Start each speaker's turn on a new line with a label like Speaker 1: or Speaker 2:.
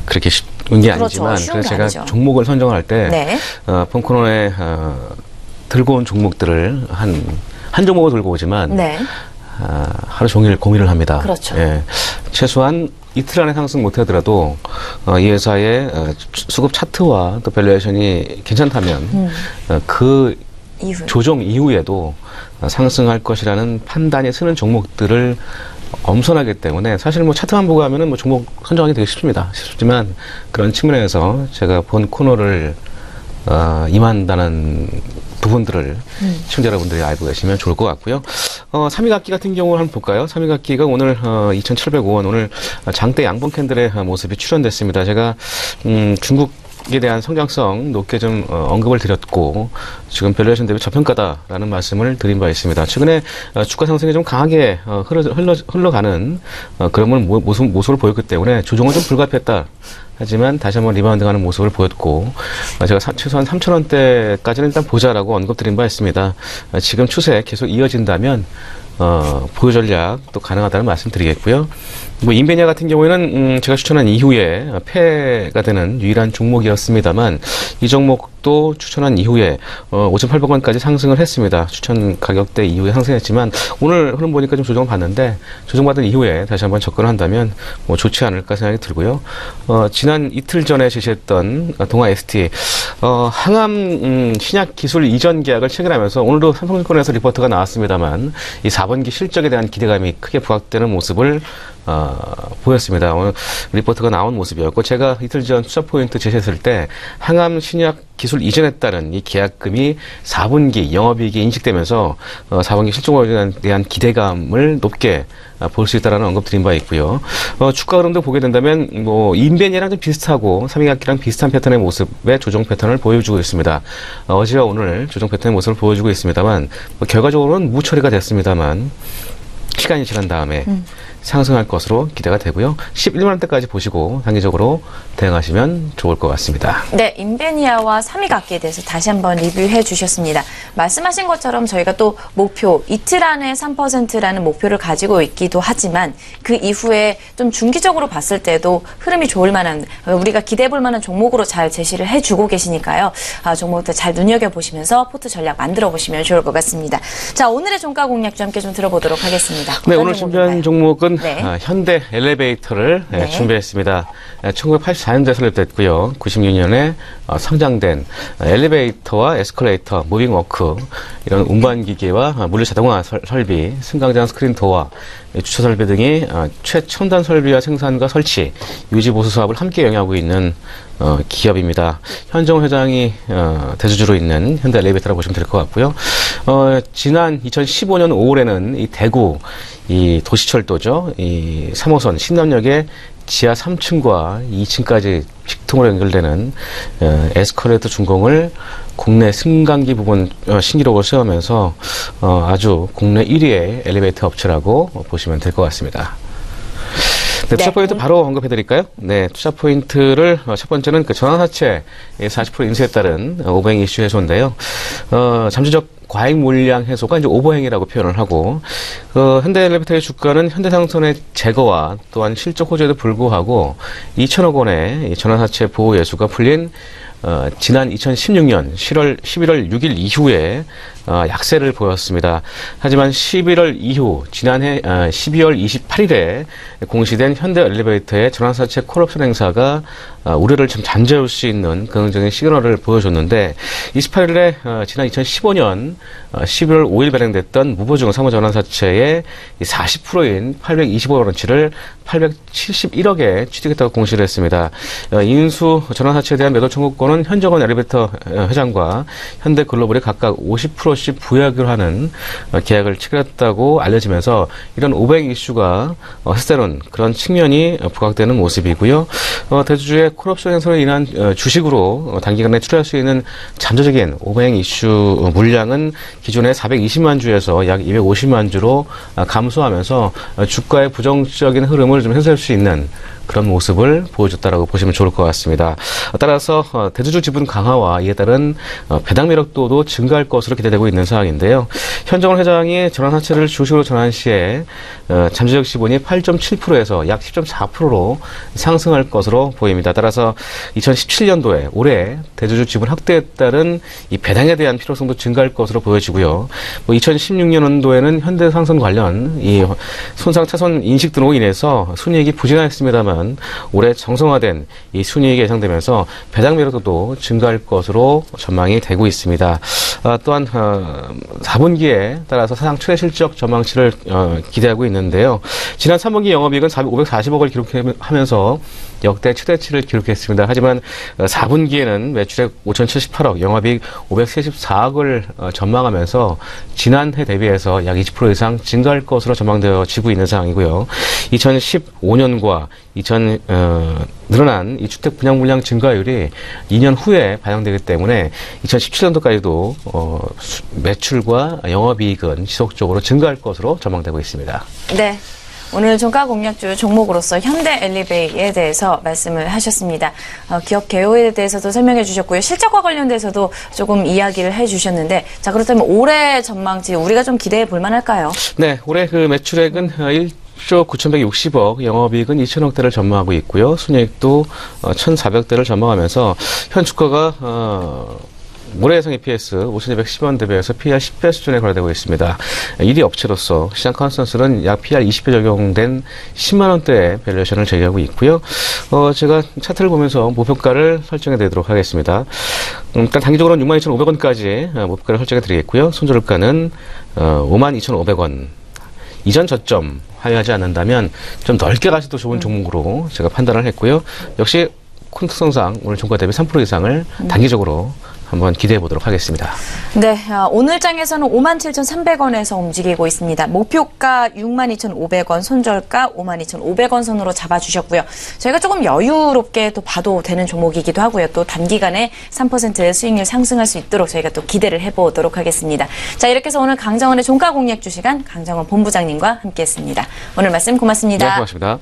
Speaker 1: 그렇게 쉬운 게 아니지만
Speaker 2: 쉬운
Speaker 1: 그래서
Speaker 2: 게
Speaker 1: 제가
Speaker 2: 아니죠.
Speaker 1: 종목을 선정할 때
Speaker 2: 네.
Speaker 1: 폰코너에 들고 온 종목들을 한 종목을 들고 오지만
Speaker 2: 네.
Speaker 1: 하루 종일 고민을 합니다.
Speaker 2: 그렇죠.
Speaker 1: 예, 최소한 이틀 안에 상승 못하더라도 이 회사의 수급 차트와 또 밸류에이션이 괜찮다면 그
Speaker 2: 이후.
Speaker 1: 조정 이후에도 상승할 것이라는 판단이 서는 종목들을 엄선하기 때문에 사실 뭐 차트만 보고 하면은 뭐 종목 선정하기 되게 쉽지만 그런 측면에서 제가 본 코너를 임한다는 부분들을 시청자 여러분들이 알고 계시면 좋을 것 같고요. 3위각기 같은 경우를 한번 볼까요? 3위각기가 오늘 2,705원, 오늘 장대 양봉 캔들의 모습이 출현됐습니다. 제가 중국에 대한 성장성 높게 좀 언급을 드렸고 지금 밸류에이션 대비 저평가다라는 말씀을 드린 바 있습니다. 최근에 주가 상승이 좀 강하게 흘러가는 그런 모습을 보였기 때문에 조정은 좀 불가피했다. 하지만 다시 한번 리바운드하는 모습을 보였고 제가 최소한 3,000원대까지는 일단 보자라고 언급드린 바 있습니다. 지금 추세 계속 이어진다면 보유 전략 또 가능하다는 말씀 드리겠고요. 뭐 인베니아 같은 경우에는 제가 추천한 이후에 폐가 되는 유일한 종목이었습니다만 이 종목도 추천한 이후에 5,800원까지 상승을 했습니다. 추천 가격대 이후에 상승했지만 오늘 흐름 보니까 좀 조정을 받는데 조정받은 이후에 다시 한번 접근을 한다면 뭐 좋지 않을까 생각이 들고요. 지난 이틀 전에 제시했던 동아 ST 항암 신약 기술 이전 계약을 체결하면서 오늘도 삼성증권에서 리포트가 나왔습니다만 이 4분기 실적에 대한 기대감이 크게 부각되는 모습을 보였습니다. 오늘 리포트가 나온 모습이었고 제가 이틀 전 투자 포인트 제시했을 때 항암 신약 기술 이전에 따른 이 계약금이 4분기 영업이익이 인식되면서 4분기 실적에 대한 기대감을 높게 볼 수 있다라는 언급 드린 바 있고요. 주가 흐름도 보게 된다면 뭐 인벤이랑 좀 비슷하고 3위각기랑 비슷한 패턴의 모습의 조정 패턴을 보여주고 있습니다. 어제와 오늘 조정 패턴의 모습을 보여주고 있습니다만 결과적으로는 무처리가 됐습니다만 시간이 지난 다음에 상승할 것으로 기대가 되고요. 11만원대까지 보시고 단기적으로 대응하시면 좋을 것 같습니다.
Speaker 2: 네, 인베니아와 3위각기에 대해서 다시 한번 리뷰해 주셨습니다. 말씀하신 것처럼 저희가 또 목표, 이틀 안에 3%라는 목표를 가지고 있기도 하지만 그 이후에 좀 중기적으로 봤을 때도 흐름이 좋을 만한, 우리가 기대해 볼 만한 종목으로 잘 제시를 해주고 계시니까요. 종목들 잘 눈여겨보시면서 포트 전략 만들어 보시면 좋을 것 같습니다. 자, 오늘의 종가 공략도 함께 좀 들어보도록 하겠습니다.
Speaker 1: 네, 오늘 준비한 종목은
Speaker 2: 네.
Speaker 1: 현대 엘리베이터를
Speaker 2: 네.
Speaker 1: 준비했습니다. 1984년도에 설립됐고요. 96년에 성장된 엘리베이터와 에스컬레이터, 무빙워크 이런 운반기계와 물류 자동화 설비, 승강장 스크린 도어, 주차 설비 등이 최첨단 설비와 생산과 설치, 유지 보수 사업을 함께 영위하고 있는 기업입니다. 현정호 회장이 대주주로 있는 현대 엘리베이터라고 보시면 될 것 같고요. 지난 2015년 5월에는 이 대구 이 도시철도죠. 이 3호선 신남역의 지하 3층과 2층까지 직통으로 연결되는 에스컬레이터 준공을 국내 승강기 부분 신기록을 세우면서 아주 국내 1위의 엘리베이터 업체라고 보시면 될 것 같습니다. 네, 투자 포인트 바로 언급해 드릴까요? 네, 투자 포인트를 첫 번째는 그 전환사채 40% 인수에 따른 오버행 이슈 해소인데요. 잠재적 과잉 물량 해소가 이제 오버행이라고 표현을 하고, 현대 엘리베이터의 주가는 현대상선의 제거와 또한 실적 호재에도 불구하고 2천억 원의 전환사채 보호 예수가 풀린 지난 2016년 11월 6일 이후에 약세를 보였습니다. 하지만 11월 이후 지난해 12월 28일에 공시된 현대 엘리베이터의 전환사채 콜옵션 행사가 우려를 좀 잠재울 수 있는 긍정적인 시그널을 보여줬는데 28일에 지난 2015년 11월 5일 발행됐던 무보증 사무전환사채의 40%인 825억 원치를 871억에 취득했다고 공시를 했습니다. 인수 전환사채에 대한 매도 청구권은 현정원 엘리베이터 회장과 현대글로벌이 각각 50%씩 부여하기로 하는 계약을 체결했다고 알려지면서 이런 오백 이슈가 헛되는 그런 측면이 부각되는 모습이고요. 대주주의 콜옵션 행사로 인한 주식으로 단기간에 출하할 수 있는 잠재적인 오백 이슈 물량은 기존의 420만 주에서 약 250만 주로 감소하면서 주가의 부정적인 흐름을 좀 해소할 수 있는 그런 모습을 보여줬다라고 보시면 좋을 것 같습니다. 따라서 대주주 지분 강화와 이에 따른 배당 매력도도 증가할 것으로 기대되고 있는 상황인데요. 현정원 회장이 전환사채를 주식으로 전환 시에 잠재적 지분이 8.7%에서 약 10.4%로 상승할 것으로 보입니다. 따라서 2017년도에 올해 대주주 지분 확대에 따른 이 배당에 대한 필요성도 증가할 것으로 보여지고요. 2016년도에는 현대상선 관련 이 손상 차손 인식 등으로 인해서 순이익이 부진하였습니다만 올해 정상화된 이 순이익이 예상되면서 배당 매력도도 증가할 것으로 전망이 되고 있습니다. 또한 4분기에 따라서 사상 최대 실적 전망치를 기대하고 있는데요. 지난 3분기 영업이익은 540억을 기록하면서 역대 최대치를 기록했습니다. 하지만 4분기에는 매출액 5,078억, 영업이익 534억을 전망하면서 지난해 대비해서 약 20% 이상 증가할 것으로 전망되어지고 있는 상황이고요. 2015년과 늘어난 이 주택 분양 물량 증가율이 2년 후에 반영되기 때문에 2017년도까지도 매출과 영업이익은 지속적으로 증가할 것으로 전망되고 있습니다.
Speaker 2: 네. 오늘 종가 공략주 종목으로서 현대 엘리베이에 대해서 말씀을 하셨습니다. 기업 개요에 대해서도 설명해 주셨고요. 실적과 관련돼서도 조금 이야기를 해 주셨는데, 자, 그렇다면 올해 전망치 우리가 좀 기대해 볼 만할까요?
Speaker 1: 네, 올해 그 매출액은 1조 9,160억, 영업이익은 2천억대를 전망하고 있고요. 순이익도 1,400대를 전망하면서 현 주가가 올해 예상 EPS 5,210원 대비해서 PR 10배 수준에 거래되고 있습니다. 1위 업체로서 시장 컨센서스는 약 PR 20배 적용된 10만 원대의 밸류에이션을 제기하고 있고요. 제가 차트를 보면서 목표가를 설정해 드리도록 하겠습니다. 일단 단기적으로는 62,500원까지 목표가를 설정해 드리겠고요. 손절가는 52,500원. 이전 저점 하회하지 않는다면 좀 넓게 가셔도 좋은 종목으로 제가 판단을 했고요. 역시 콘특성상 오늘 종가 대비 3% 이상을 단기적으로 한번 기대해 보도록 하겠습니다.
Speaker 2: 네, 오늘 장에서는 57,300원에서 움직이고 있습니다. 목표가 62,500원, 손절가 52,500원 선으로 잡아주셨고요. 저희가 조금 여유롭게 또 봐도 되는 종목이기도 하고요. 또 단기간에 3%의 수익률 상승할 수 있도록 저희가 또 기대를 해보도록 하겠습니다. 자, 이렇게 해서 오늘 강정원의 종가 공략주 시간 강정원 본부장님과 함께했습니다. 오늘 말씀 고맙습니다.
Speaker 1: 네, 고맙습니다.